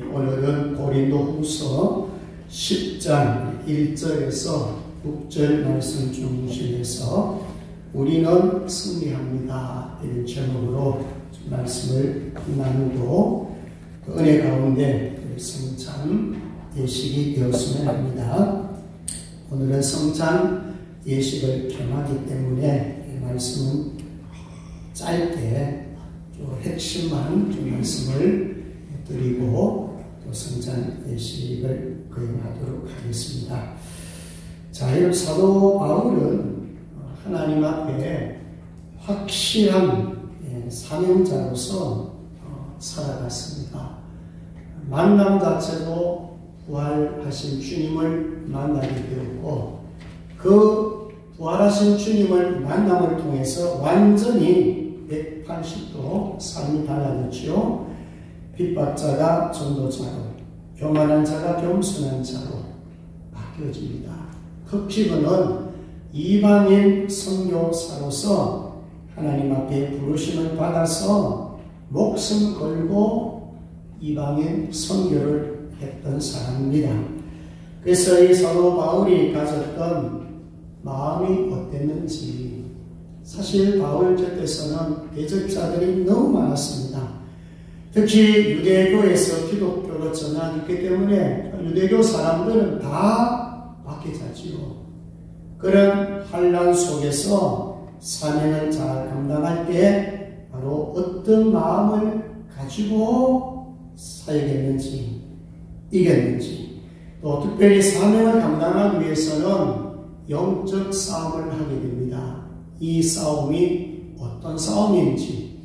오늘은 고린도후서 10장 1절에서 6절 말씀 중심에서 우리는 승리합니다. 이런 제목으로 말씀을 나누고 그 은혜 가운데 성찬 예식이 되었으면 합니다. 오늘은 성찬 예식을 겸하기 때문에 이 말씀은 짧게 핵심만 좀 말씀을 드리고 또 성찬 예식을 거행하도록 하겠습니다. 자, 이 사도 바울은 하나님 앞에 확실한 사명자로서 살아갔습니다. 만남 자체도 부활하신 주님을 만나게 되었고, 그 부활하신 주님을 만남을 통해서 완전히 180도 삶이 달라졌지요. 핍박자가 전도자로, 교만한 자가 겸손한 자로 바뀌어집니다. 특히 그는 이방인 선교사로서 하나님 앞에 부르심을 받아서 목숨 걸고 이방인 선교를 했던 사람입니다. 그래서 이 사도 바울이 가졌던 마음이 어땠는지, 사실 바울 곁에서는 대적자들이 너무 많았습니다. 특히 유대교에서 기독교로 전환했기 때문에 유대교 사람들은 다 박해자지요. 그런 환난 속에서 사명을 잘 감당할 때 바로 어떤 마음을 가지고 사역했는지, 이겼는지, 또 특별히 사명을 감당하기 위해서는 영적 싸움을 하게 됩니다. 이 싸움이 어떤 싸움인지,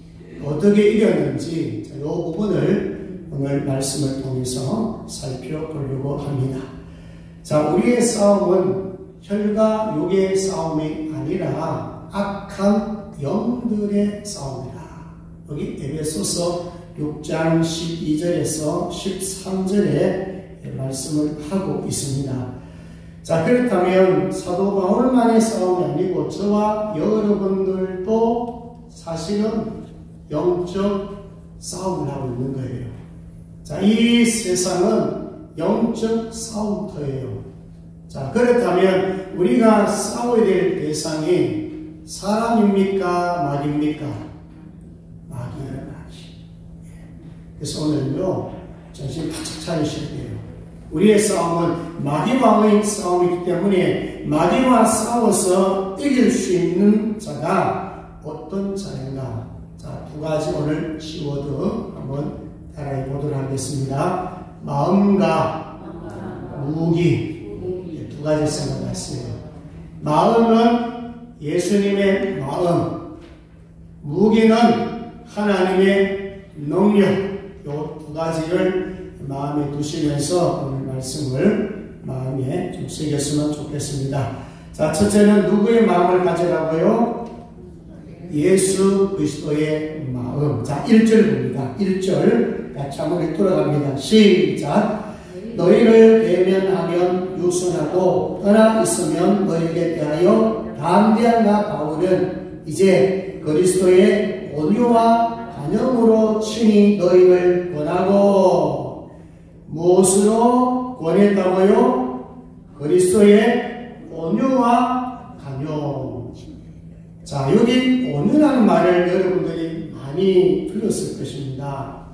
어떻게 이겼는지, 이 부분을 오늘 말씀을 통해서 살펴보려고 합니다. 자, 우리의 싸움은 혈과 육의 싸움이 아니라 악한 영들의 싸움이다. 여기 에베소서 6장 12절에서 13절에 말씀을 하고 있습니다. 자, 그렇다면 사도 바울만의 싸움이 아니고 저와 여러분들도 사실은 영적 싸움을 하고 있는 거예요. 자, 이 세상은 영적 싸움터예요. 자, 그렇다면 우리가 싸워야 될 대상이 사람입니까? 마귀입니까? 마귀예요, 마귀. 그래서 오늘요, 정신 바짝 차리셔야 돼요. 우리의 싸움은 마귀와의 싸움이기 때문에 마귀와 싸워서 이길 수 있는 자가 어떤 자인가? 자, 두 가지 오늘 키워드 한번 따라해 보도록 하겠습니다. 마음과 무기. 두 가지 생각났어요. 마음은 예수님의 마음, 무기는 하나님의 능력. 이 두 가지를 마음에 두시면서 오늘 말씀을 마음에 좀 새겼으면 좋겠습니다. 자, 첫째는 누구의 마음을 가지라고요? 예수 그리스도의 마음. 자, 1절 봅니다. 1절 같이 한번 돌아갑니다. 시작. 너희를 대면하면 유순하고 떠나 있으면 너희에게 대하여 담대한 나 바울은 이제 그리스도의 온유와 간염으로 친히 너희를 권하고, 무엇으로 권했다고요? 그리스도의 온유와 간염. 자, 여기 온유라는 말을 여러분들이 많이 들었을 것입니다.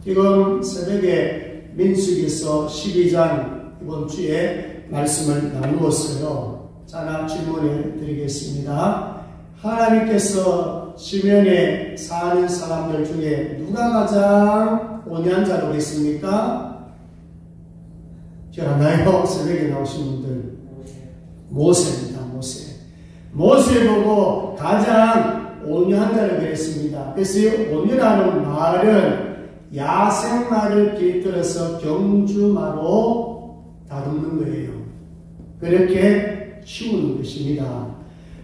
지금 새벽에 민수기서 12장 이번 주에 말씀을 나누었어요. 자, 나 질문을 드리겠습니다. 하나님께서 시면에 사는 사람들 중에 누가 가장 온유한 자로 계십니까? 기억나요? 새벽에 나오신 분들. 모세입니다. 모세 보고 가장 온유한 자를 그랬습니다. 그래서 이 온유라는 말은 야생말을 깃들어서 경주마로 다듬는 거예요. 그렇게 키우는 것입니다.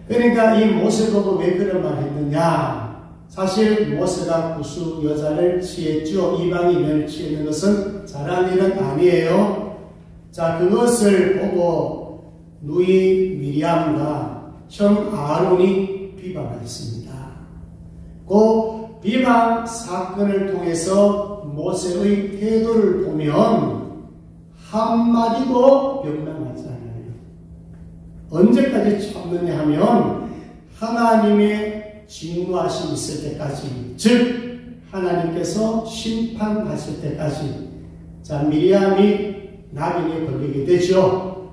그러니까 이 모세 보고 왜 그런 말을 했느냐? 사실 모세가 구수 여자를 취했죠. 이방인을 취하는 것은 잘한 일은 아니에요. 자, 그것을 보고 누이 미리암과 형 아론이 비방하였습니다. 그 비방 사건을 통해서 모세의 태도를 보면 한마디도 변명하지 않아요. 언제까지 참느냐 하면 하나님의 진노하심이 있을 때까지, 즉 하나님께서 심판하실 때까지. 자, 미리암이 나병에 걸리게 되죠.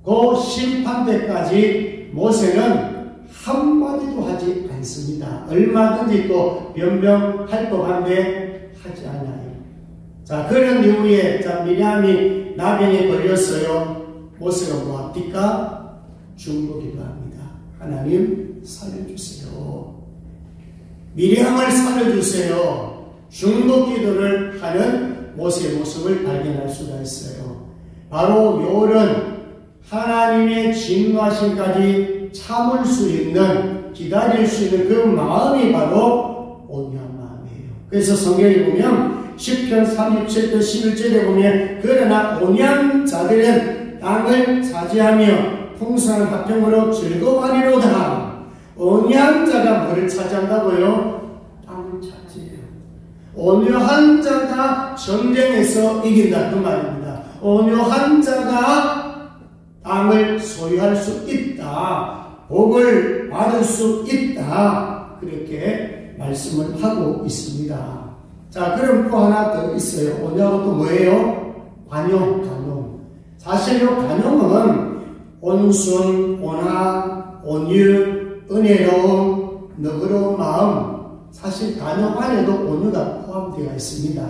그 심판 때까지 모세는 한마디도 하지 않습니다. 얼마든지 또 변명할 법한데 하지 않아요. 자, 그런 이후에 미리암이 나병에 걸렸어요. 모세가 뭐 합니까? 중보기도 합니다. 하나님 살려주세요. 미리암을 살려주세요. 중보기도를 하는 모세의 모습을 발견할 수가 있어요. 바로 요런 하나님의 진노하심까지 참을 수 있는, 기다릴 수 있는 그 마음이 바로 온유한 마음이에요. 그래서 성경에 보면 시편 37편 11절에 보면 그러나 온유한 자들은 땅을 차지하며 풍성한 화평으로 즐거워하리로다. 온유한 자가 뭐를 차지한다고요? 땅을 차지해요. 온유한 자가 전쟁에서 이긴다 그 말입니다. 온유한 자가 땅을 소유할 수 있다. 복을 받을 수 있다. 그렇게 말씀을 하고 있습니다. 자, 그럼 또 하나 더 있어요. 온유하고 또 뭐예요? 관용. 사실 이 관용은 온순, 온화, 온유, 은혜로움, 너그러운 마음. 사실 관용 안에도 온유가 포함되어 있습니다.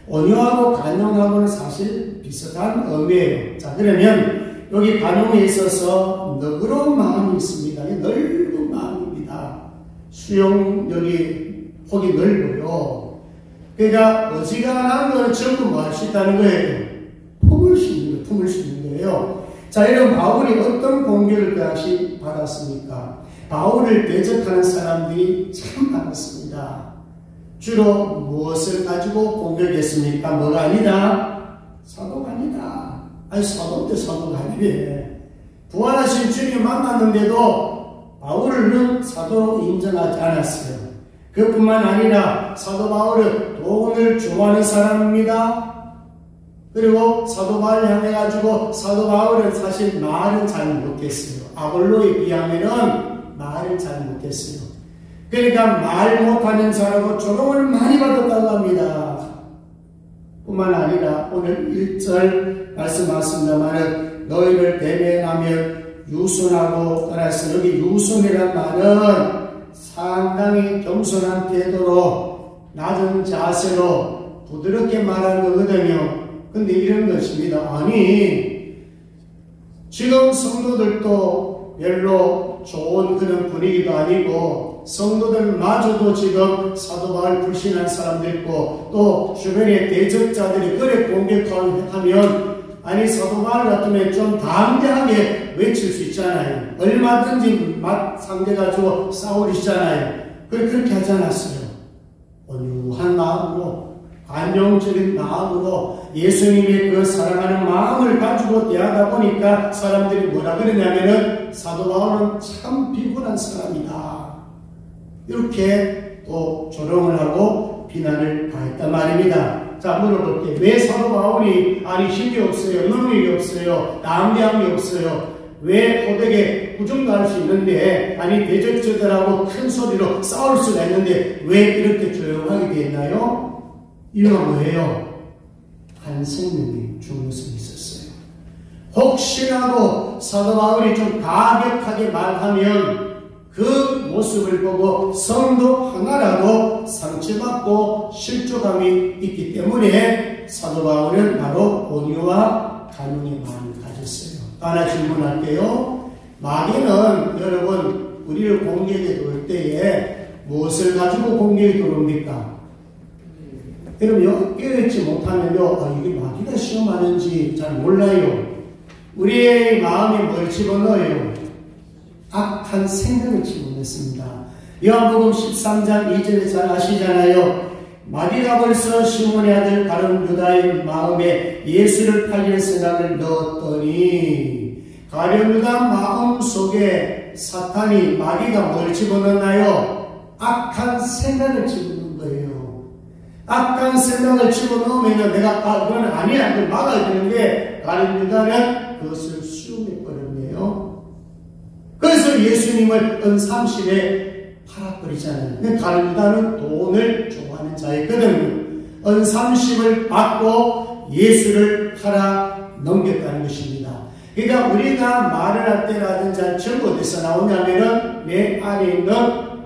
온유하고 관용하고는 사실 비슷한 의미예요. 자, 그러면 여기 관용에 있어서 너그러운 마음이 있습니다. 넓은 마음입니다. 수용력이 폭이 넓어요. 그러니까 어지간한 거는 전부 뭐 할 수 있다는 거예요? 품을 수 있는 거예요. 자, 이런 바울이 어떤 공격을 그 당시 받았습니까? 바울을 대적하는 사람들이 참 많았습니다. 주로 무엇을 가지고 공격했습니까? 뭐가 아니다? 사도가 아니다. 아니, 사도인데 사도가 아니래. 부활하신 주님 만났는데도 바울은 사도로 인정하지 않았어요. 그뿐만 아니라 사도 바울은 돈을 좋아하는 사람입니다. 그리고 사도 바울을 향해가지고 사도 바울은 사실 말은 잘 못했어요. 아볼로에 비하면은 말을 잘 못했어요. 그러니까 말 못하는 사람은 조롱을 많이 받았다고 합니다. 뿐만 아니라 오늘 1절 말씀하셨습니다만 너희를 대면하며 유순하고 따라서 여기 유순이란 말은 상당히 겸손한 태도로 낮은 자세로 부드럽게 말하는 거거든요. 근데 이런 것입니다. 아니, 지금 성도들도 별로 좋은 그런 분위기도 아니고 성도들마저도 지금 사도 바울 불신한 사람도 있고 또 주변에 대적자들이 그래 공격하면 아니 사도 바울 같으면 좀 담대하게 외칠 수 있잖아요. 얼마든지 상대가지고 싸우시잖아요. 그렇게 하지 않았어요. 온유한 마음으로 관용적인 마음으로 예수님의 그 사랑하는 마음을 가지고 대하다 보니까 사람들이 뭐라 그러냐면은 사도 바울은 참 비굴한 사람이다. 이렇게 또 조롱을 하고 비난을 가했단 말입니다. 자, 물어볼게요. 왜 사도 바울이 아니 힘이 없어요, 능력이 없어요, 담대함이 없어요, 왜 호되게 부정도 할 수 있는데 아니 대적자들하고 큰 소리로 싸울 수가 있는데 왜 이렇게 조용하게 되었나요? 이유가 뭐예요? 한 생명이 죽는 것이 있었어요. 혹시라도 사도 바울이 좀 가격하게 말하면 그 모습을 보고 성도 하나라도 상처받고 실족함이 있기 때문에 사도 바울은 바로 온유와 관용의 마음을 가졌어요. 하나 질문할게요. 마귀는 여러분 우리를 공격에 들어올 때에 무엇을 가지고 공격에 들어옵니까? 여러분 깨닫지 못하면요, 이게 마귀가 시험하는지 잘 몰라요. 우리의 마음에 뭘 집어넣어요? 악한 생각을 집어넣습니다. 요한복음 13장 2절에 잘 아시잖아요. 마귀가 벌써 시몬의 아들 가룟 유다의 마음에 예수를 팔릴 생각을 넣었더니 가룟 유다 마음 속에 사탄이 마귀가 뭘 집어넣나요? 악한 생각을 집어넣는 거예요. 악한 생각을 집어넣으면 내가 그건 아니야, 그걸 막아야 되는데 가룟 유다는 그것을 수용해버렸네요. 그래서 예수님을 은30에 팔아버리잖아요. 가룟 유다는 돈을 좋아하는 자였거든요. 은30을 받고 예수를 팔아 넘겼다는 것입니다. 그러니까 우리가 말을 할 때라든지 전부 어디서 나오냐면은 내 안에 있는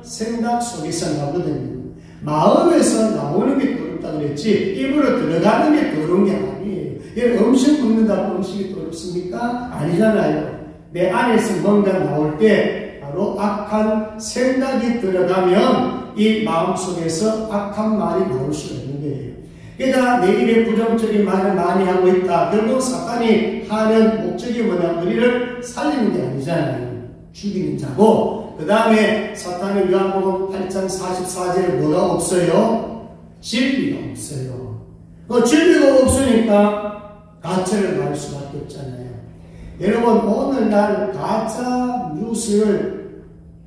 생각 속에서 나오거든요. 마음에서 나오는 게 더럽다 그랬지 입으로 들어가는 게 더러운 게 아니에요. 음식 먹는다고 음식이 더럽습니까? 아니잖아요. 내 안에서 뭔가 나올 때 바로 악한 생각이 들어가면 이 마음속에서 악한 말이 나올 수가 있는 거예요. 그러니까 내 입에 부정적인 말을 많이 하고 있다. 결국 사탄이 하는 목적이 뭐냐? 우리를 살리는 게 아니잖아요. 죽이는 자고 그 다음에 사탄의 요한복음 8장 44절에 뭐가 없어요? 진리가 없어요. 진리가 없으니까 가짜를 말할 수밖에 없잖아요. 여러분 오늘날 가짜 뉴스를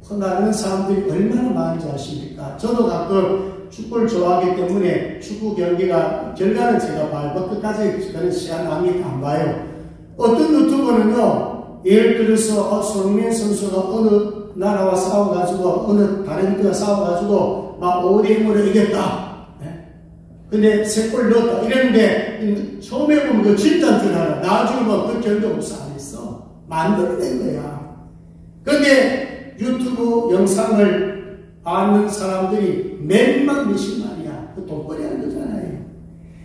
퍼나르는 사람들이 얼마나 많은지 아십니까? 저도 가끔 축구를 좋아하기 때문에 축구 경기가 결과는 제가 봐요. 끝까지 저는 시간 납니다. 안 봐요. 어떤 유튜버는요, 예를 들어서 손흥민 선수가 어느 나라와 싸워가지고 어느 다른 국가와 싸워가지고 막 5대0으로 이겼다. 근데 3골 넣었다. 이랬는데 처음에 보면 그 진짜인 줄 알아. 나중에 보면 그 결과 없어 안 했어. 만들어낸 거야. 근데 유튜브 영상을 아는 사람들이 몇만 몇십만이야. 그 돈벌이 하는 거잖아요.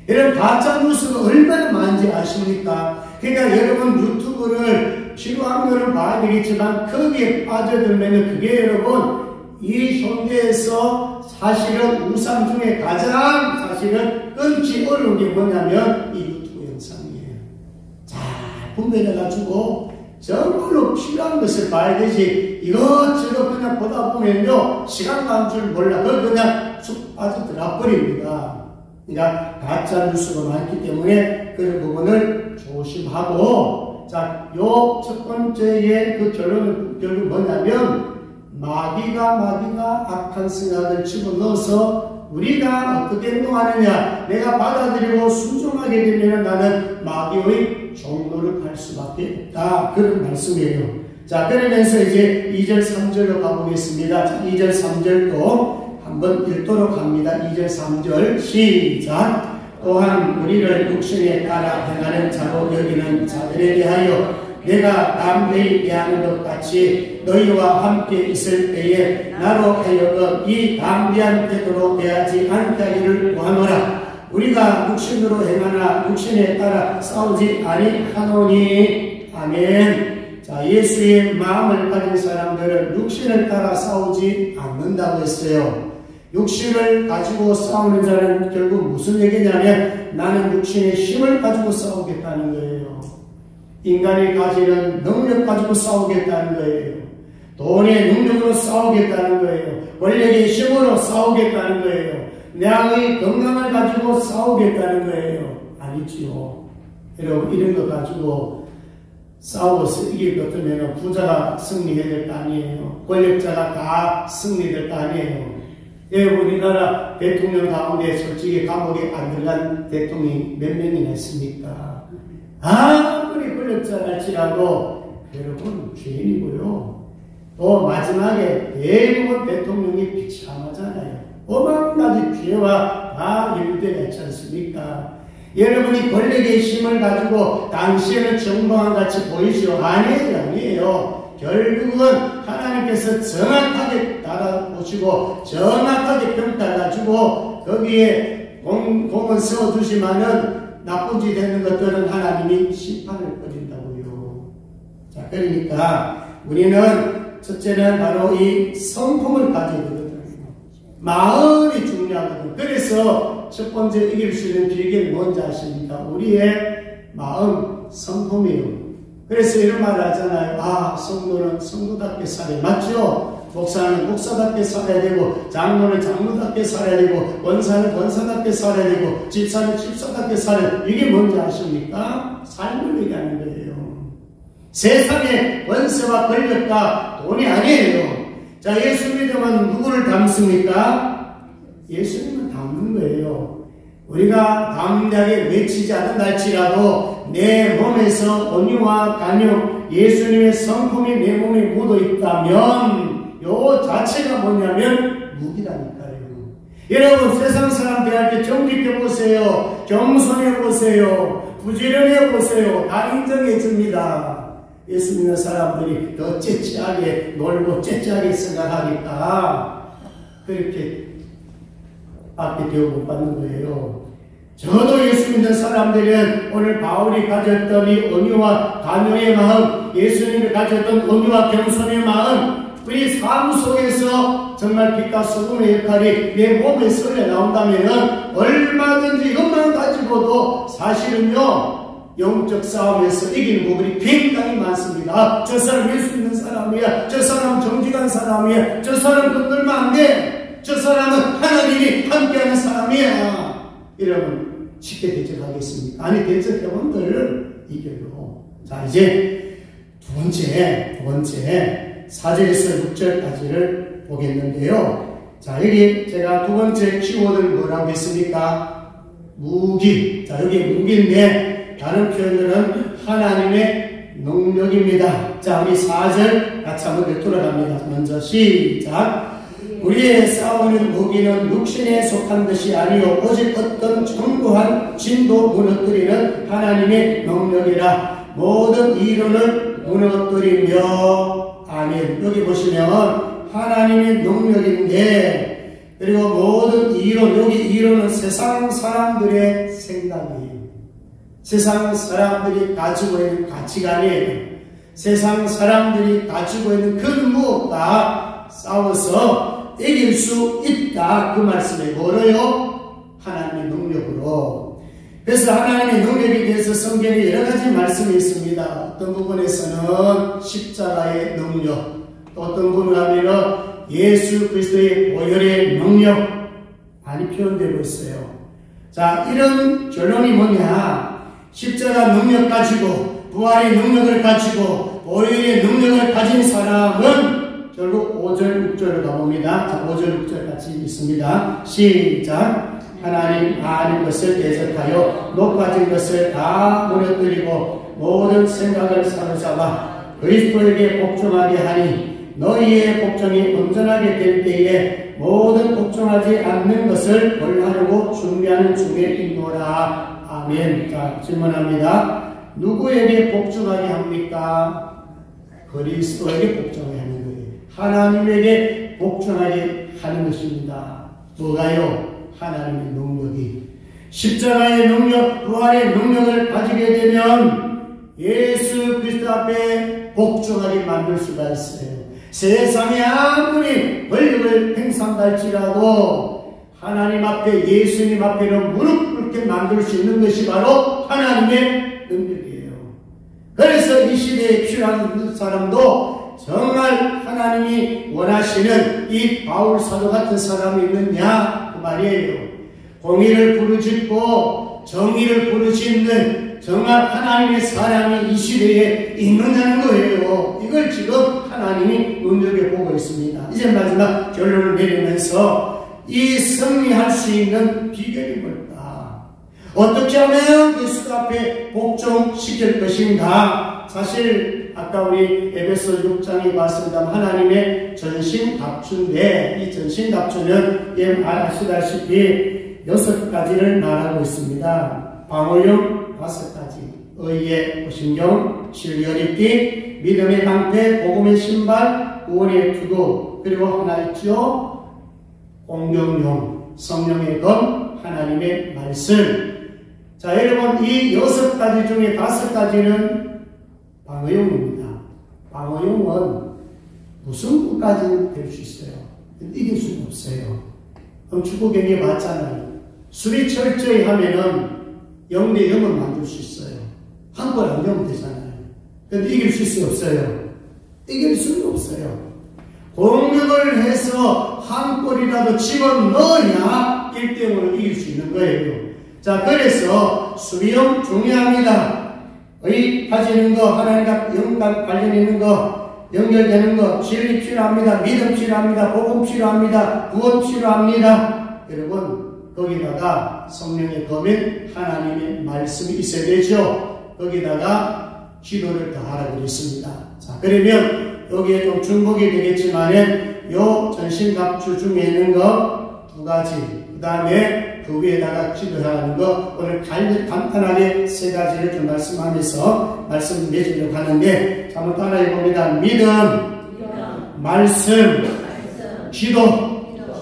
이런 가짜 뉴스가 얼마나 많은지 아십니까? 그러니까 여러분 유튜브를 필요한 거는 봐야 되겠지만 거기에 빠져들면 그게 여러분 이 현대에서 사실은 우상 중에 가장 사실은 끊기 어려운 게 뭐냐면 이 유튜브 영상이에요. 잘 분별해가지고 정말로 필요한 것을 봐야 되지 이것저것 그냥 보다 보면요 시간 가는 줄 몰라. 그걸 그냥 쑥 빠져들어 버립니다. 그러니까 가짜 뉴스가 많기 때문에 그런 부분을 조심하고 자, 요 첫 번째의 그 결론은 결국 뭐냐면 마귀가 악한 생각을 집어넣어서 우리가 어떻게 행동하느냐 내가 받아들이고 순종하게 되면 나는 마귀의 종로를 할 수밖에 없다. 그런 말씀이에요. 자, 그러면서 이제 2절 3절로 가보겠습니다. 자, 2절 3절도 한번 읽도록 합니다. 2절 3절 시작. 또한 우리를 육신에 따라 행하는 자로 여기는 자들에 대하여 내가 담대히 대하는 것 같이 너희와 함께 있을 때에 나로 하여금 이 담대한 태도로 대하지 않게 하기를 구하노라. 우리가 육신으로 행하나 육신에 따라 싸우지 아니하노니. 아멘. 자, 예수의 마음을 가진 사람들은 육신을 따라 싸우지 않는다고 했어요. 육신을 가지고 싸우는 자는 결국 무슨 얘기냐면 나는 육신의 힘을 가지고 싸우겠다는 거예요. 인간이 가지는 능력 가지고 싸우겠다는 거예요. 돈의 능력으로 싸우겠다는 거예요. 권력의 힘으로 싸우겠다는 거예요. 내의 건강을 가지고 싸우겠다는 거예요. 아니지요. 여러분 이런 거 가지고 싸워서 이길 것 같으면 부자가 승리해야 될 거 아니에요. 권력자가 다 승리될 거 아니에요. 예, 우리나라 대통령 가운데 솔직히 감옥에 안 들어간 대통령이 몇 명이나 있습니까? 아무리 권력자랄지라도 여러분 죄인이고요. 또 마지막에 대부분 대통령이 비참하잖아요. 오만 가지 죄와 다 연루되어 있지 않습니까? 여러분이 권력의 힘을 가지고 당시에는 정당한 같이 보이죠? 아니에요. 결국은 하나님께서 정확하게 따라보시고 정확하게 평가해가지고 거기에 공을 세워주시면은 나쁜 짓 되는 것들은 하나님이 심판을 버린다고요. 자, 그러니까 우리는 첫째는 바로 이 성품을 가져야 되거든요. 마음이 중요하거든요. 그래서 첫 번째 이길 수 있는 비결이 뭔지 아십니까? 우리의 마음, 성품이에요. 그래서 이런 말을 하잖아요. 아, 성도는 성도답게 살아야 맞죠? 목사는 목사답게 살아야 되고, 장로는 장로답게 살아야 되고, 권사는 권사답게 살아야 되고, 집사는 집사답게 살아야 되고, 이게 뭔지 아십니까? 삶을 얘기하는 거예요. 세상의 권세와 권력과 돈이 아니에요. 자, 예수 믿으면 누구를 닮습니까? 예수님을 닮는 거예요. 우리가 담대하게 외치지 않는달지라도 내 몸에서 온유와 간유, 예수님의 성품이 내 몸에 묻어 있다면 요 자체가 뭐냐면 무기라니까요. 여러분 세상 사람 대할 때 정직해 보세요. 겸손해 보세요. 부지런해 보세요. 다 인정해 줍니다. 예수 믿는 사람들이 더 째째하게 놀고 째째하게 생각하니까 그렇게 앞에 대우못 받는 거예요. 저도 예수 믿는 사람들은 오늘 바울이 가졌던 이 온유와 간유의 마음, 예수님이 가졌던 온유와 겸손의 마음, 우리 삶 속에서 정말 빛과 소금의 역할이 내 몸에 쏠려 나온다면 얼마든지 이것만 가지고도 사실은요 영적 싸움에서 이기는 부분이 굉장히 많습니다. 저 사람 예수 믿는 사람이야, 저 사람 정직한 사람이야, 저 사람 건들면 안 돼, 저 사람은 하나님이 함께하는 사람이야. 여러분 쉽게 대적하겠습니까? 아니 대적해본들 이겨요. 자 이제 두 번째 4절에서 6절까지를 보겠는데요. 자 여기 제가 두 번째 키워드를 뭐라고 했습니까? 무기. 자 여기 무기인데 다른 표현들은 하나님의 능력입니다. 자 우리 4절 같이 한번 돌아갑니다. 먼저 시작. 우리의 싸우는 무기는 육신에 속한 것이 아니요 오직 어떤 견고한 진도 무너뜨리는 하나님의 능력이라. 모든 이론을 무너뜨리며. 아멘. 여기 보시면 하나님의 능력인데 그리고 모든 이론, 여기 이론은 세상 사람들의 생각이에요. 세상 사람들이 가지고 있는 가치관이에요. 세상 사람들이 가지고 있는 그 무엇과 싸워서 이길 수 있다. 그 말씀에 뭐로요? 하나님의 능력으로. 그래서 하나님의 능력에 대해서 성경에 여러 가지 말씀이 있습니다. 어떤 부분에서는 십자가의 능력, 또 어떤 부분 하면은 예수 그리스도의 보혈의 능력 많이 표현되고 있어요. 자, 이런 결론이 뭐냐? 십자가 능력 가지고, 부활의 능력을 가지고, 보혈의 능력을 가진 사람은 결국 5절, 6절을 가봅니다. 자, 5절, 6절 같이 있습니다. 시작. 하나님 많은 것을 대적하여 높아진 것을 다 무너뜨리고 모든 생각을 사로잡아 그리스도에게 복종하게 하니 너희의 복종이 온전하게 될 때에 모든 복종하지 않는 것을 벌하려고 준비하는 중에 있노라. 아멘. 자, 질문합니다. 누구에게 복종하게 합니까? 그리스도에게 복종하게 하는 거예요. 하나님에게 복종하게 하는 것입니다. 뭐가요? 하나님의 능력이. 십자가의 능력, 부활의 능력을 가지게 되면 예수 그리스도 앞에 복종하게 만들 수가 있어요. 세상에 아무리 권력을 행사한다 할지라도 하나님 앞에, 예수님 앞에는 무릎 꿇게 만들 수 있는 것이 바로 하나님의 능력이에요. 그래서 이 시대에 필요한 사람도 정말 하나님이 원하시는 이 바울 사도 같은 사람이 있느냐 그 말이에요. 공의를 부르짖고 정의를 부르짖는 정말 하나님의 사람이 이 시대에 있느냐는 거예요. 이걸 지금 하나님이 눈여겨보고 있습니다. 이제 마지막 결론을 내리면서 이 승리할 수 있는 비결이 뭘까? 어떻게 하면 예수 앞에 복종시킬 것인가? 사실 아까 우리 에베소 6장에 봤습니다. 하나님의 전신갑주인데 이 전신갑주는 예 아시다시피 6가지를 말하고 있습니다. 방어용 5가지, 의의 보신경, 진리의 입기, 믿음의 방패, 복음의 신발, 구원의 투구, 그리고 하나 있죠? 공경용, 성령의 검, 하나님의 말씀. 자, 여러분 이 6가지 중에 5가지는 방어용입니다. 방어용은 무슨 것까지는 될 수 있어요. 이길 수는 없어요. 그럼 축구 경기 봤잖아요. 수비 철저히 하면은 0대 0은 만들 수 있어요. 한 골 안 넣으면 되잖아요. 근데 이길 수 있어요? 없어요? 이길 수는 없어요. 공격을 해서 한 골이라도 집어넣어야 1대0으로 이길 수 있는 거예요. 자, 그래서 수비용 중요합니다. 의 가지는 거, 하나님과 영과 관련 있는 거, 연결되는 거, 진리 필요합니다. 믿음 필요합니다. 복음 필요합니다. 구원 필요합니다. 여러분, 거기다가 성령의 검인 하나님의 말씀이 있어야 되죠. 거기다가 기도를 더하라 그랬습니다. 자, 그러면 여기에 좀 중복이 되겠지만은 요 전신갑주 중에 있는 거 두 가지, 그 다음에 그 위에다가 기도하는 거, 오늘 간단하게 세 가지를 좀 말씀하면서 말씀 맺으려고 하는데, 자, 한번 따라해 봅니다. 믿음, 말씀, 기도.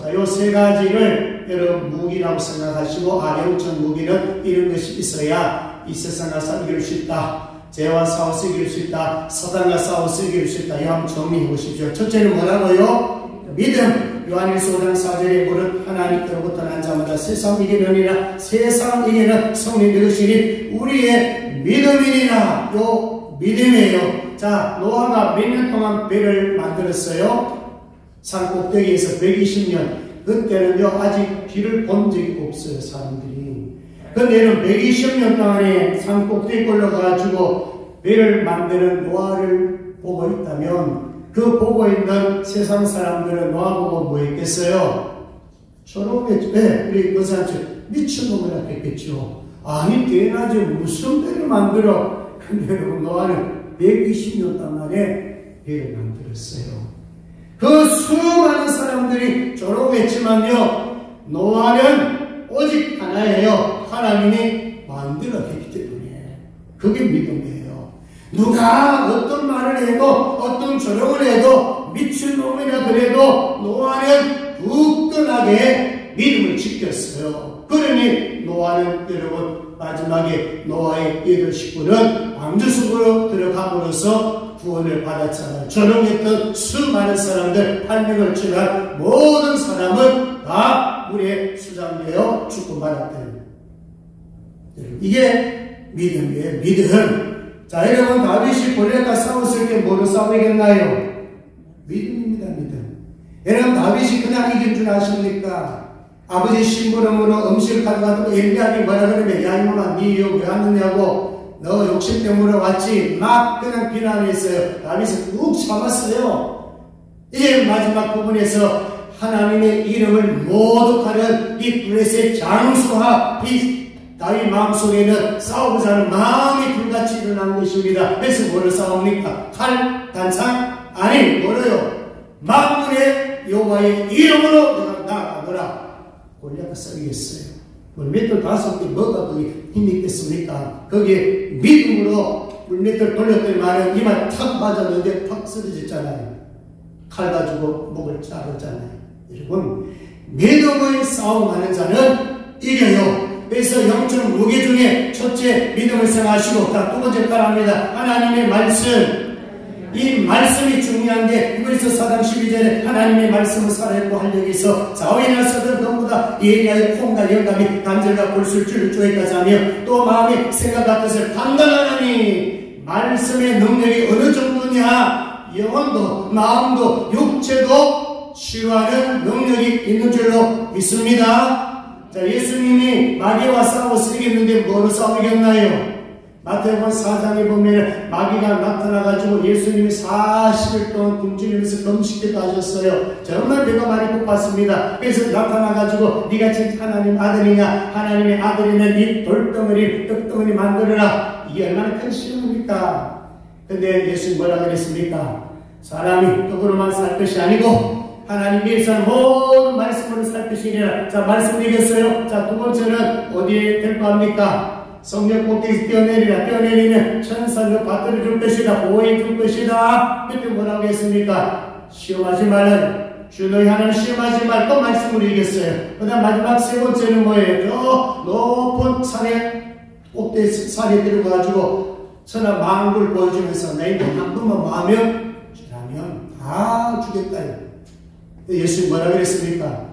자, 요 세 가지를 여러분 무기라고 생각하시고, 영적 무기는 이런 것이 있어야 이 세상과 싸워 이길 수 있다. 죄와 싸워서 이길 수 있다. 사단과 싸워서 이길 수 있다. 이거 한번 정리해 보십시오. 첫째는 뭐라고요? 믿음. 요한일서 5장 4절에 보는 하나님께로부터 난 자마다 세상 이기느니라. 세상 이기는 성령 되시니 우리의 믿음이니라. 요 믿음이에요. 자, 노아가 몇 년 동안 배를 만들었어요? 산 꼭대기에서 120년. 그때는요 아직 비를 본 적이 없어요, 사람들이. 근데는 120년 동안에 산 꼭대기 올라가가지고 배를 만드는 노아를 보고 있다면, 그 보고 있는 세상 사람들은 노아 보고 뭐 했겠어요? 저놈의, 우리 그 사람 미친놈이라 했겠죠. 아니, 대낮에 무슨 배를 만들어? 근데 여러분, 노아는 120년 동안에 배를 만들었어요. 그 수많은 사람들이 조롱했지만요, 노아는 오직 하나예요. 하나님이 만들었기 때문에. 그게 믿음이에요. 누가 어떤 말을 해도, 어떤 조롱을 해도, 미친놈이라 그래도 노아는 굳건하게 믿음을 지켰어요. 그러니 노아는 여러분 마지막에 노아의 8 식구는 왕조속으로 들어감으로써 구원을 받았잖아요. 조롱했던 수많은 사람들, 800을 지난 모든 사람은 다 물에 수장되어 죽고 말았대요. 이게 믿음이에요. 믿음. 자, 여러분, 다윗이 골리앗과 싸웠을 때 뭐로 싸우겠나요? 믿음입니다, 믿음. 여러분, 다윗이 그냥 이긴 줄 아십니까? 아버지 심부름으로 음식을 가져가도 엘리압이 뭐라 그러면, 야, 이놈아, 니 여기 왜 왔느냐고, 너 욕심 때문에 왔지? 막 그냥 비난했어요. 다윗은 꾹 참았어요. 이제 마지막 부분에서 하나님의 이름을 모독하는 이 블레셋 장수와 다윗 마음속에는 싸우고자 하는 마음이 불같이 일어난 것입니다. 그래서 뭐를 싸웁니까? 칼, 단창? 아니, 뭐래요? 만군의 여호와의 이름으로 내가 나아가거라. 골리앗을 썰겠어요. 물맷돌 5개 뭐가 거기 힘이 있겠습니까? 거기에 믿음으로 물맷돌 돌렸더니 말은 이만 탁 맞았는데 팍 쓰러졌잖아요. 칼 가지고 목을 자르잖아요. 여러분, 믿음의 싸움하는 자는 이겨요. 그래서 영적 무기 중에 첫째 믿음을 생각하시고, 두 번째 따라합니다. 하나님의 말씀. 이 말씀이 중요한데, 그래서 사당 12절에 하나님의 말씀을 살아있고 활력이 있어 좌우에나 서든 전부 다 예리하여 콩과 영감이 간절과 골술줄을 쪼기까지 하며 또 마음의 생각과 뜻을 판단하니 말씀의 능력이 어느 정도냐? 영혼도 마음도 육체도 치유하는 능력이 있는 줄로 믿습니다. 자, 예수님이 마귀와 싸워서 이겼는데 뭐로 싸우겠나요? 마태복음 4장에 보면 마귀가 나타나가지고 예수님이 40일 동안 굶주리면서 금식기도 하셨어요. 정말 배가 많이 고팠습니다. 그래서 나타나가지고 네가 진짜 하나님 아들이냐? 하나님의 아들이면 네 돌덩어리, 떡덩어리 만들어라. 이게 얼마나 큰 시험입니까? 근데 예수님 뭐라 그랬습니까? 사람이 떡으로만 살 것이 아니고 하나님 위해서는 모든 말씀으로 살 것이니라. 자, 말씀 이겼어요. 자, 두 번째는 어디에 될 겁니까? 성령 꼭대기에서 뛰어내리라. 뛰어내리면 천사를 받들어 줄 것이다. 보호해 줄 것이다. 그때 뭐라고 했습니까? 시험하지 말라. 주 너희 하나님 시험하지 말고 말씀으로 이겼어요. 그 다음 마지막 세 번째는 뭐예요? 저 높은 산에 꼭대기 산에 들어가가지고 천하 만국을 보여주면서 너희들 한 번만 마음에 다 주겠다. 예수님 뭐라 그랬습니까?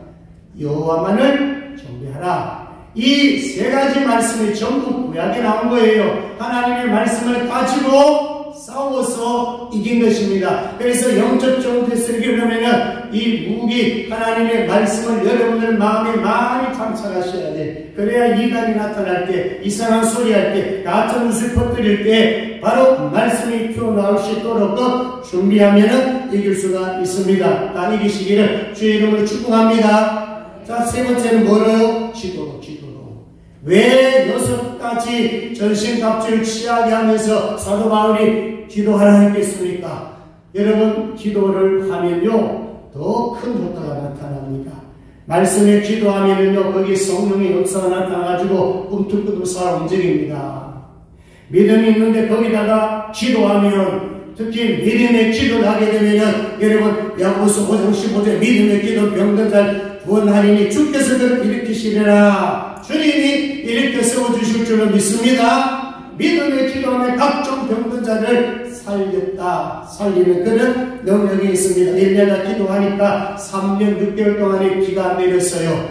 여호와만을 경배하라. 이 세 가지 말씀이 전부 구약에 나온 거예요. 하나님의 말씀을 가지고 싸워서 이긴 것입니다. 그래서 영적 정체성을 이기려면 이 무기 하나님의 말씀을 여러분들 마음에 많이 장착하셔야 돼. 그래야 이단이 나타날 때, 이상한 소리 할 때, 가짜 웃을 퍼뜨릴 때 바로 말씀이 튀어나올 수 있도록 준비하면 이길 수가 있습니다. 다 이기시기를 주의 이름으로 축복합니다. 자, 세 번째는 뭐로요? 기도로. 왜 6가지 전신갑주를 취하게 하면서 사도 바울이 기도하라 했겠습니까? 여러분, 기도를 하면요 더 큰 효과가 나타납니다. 말씀에 기도하면요 거기 성령의 역사가 나타나가지고 꿈틀꿈틀 살아 움직입니다. 믿음이 있는데 거기다가 기도하면, 특히 믿음의 기도를 하게 되면은 여러분 야고보서 5장 15절 믿음의 기도 병든 자를 구원하리니 주께서 그를 일으키시리라. 주님이 일으켜 세워주실 줄을 믿습니다. 믿음의 기도하면 각종 병든 자를 살리는 그런 능력이 있습니다. 엘리야가 기도하니까 3년 6개월 동안에 비가 안 내렸어요.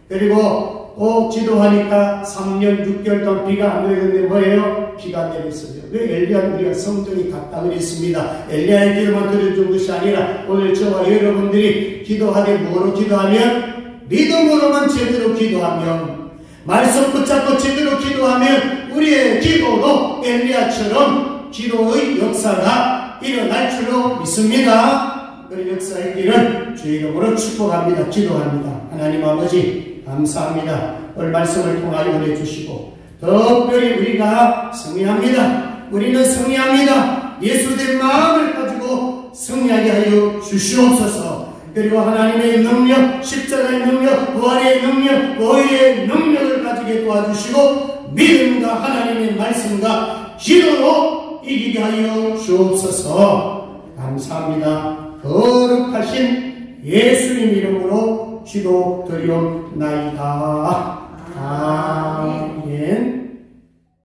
그리고 또 기도하니까 3년 6개월 동안 비가 안 내렸는데 뭐예요? 비가 내렸어요. 왜? 엘리야는 우리가 성전이 같다 그랬습니다. 엘리야의 기도만 들어준 것이 아니라 오늘 저와 여러분들이 기도하되 뭐로 기도하면? 믿음으로만 제대로 기도하면, 말씀 붙잡고 제대로 기도하면 우리의 기도도 엘리야처럼 기도의 역사가 일어날 줄로 믿습니다. 그 역사의 길은 주 이름으로 축복합니다. 기도합니다. 하나님 아버지 감사합니다. 오늘 말씀을 통하여 은혜 주시고 특별히 우리가 승리합니다. 우리는 승리합니다. 예수된 마음을 가지고 승리하게 하여 주시옵소서. 그리고 하나님의 능력, 십자가의 능력, 부활의 능력, 오해의 능력을 가지게 도와주시고 믿음과 하나님의 말씀과 기도로 이기게 하여 주옵소서. 감사합니다. 거룩하신 예수님 이름으로 기도드리옵나이다. 아멘.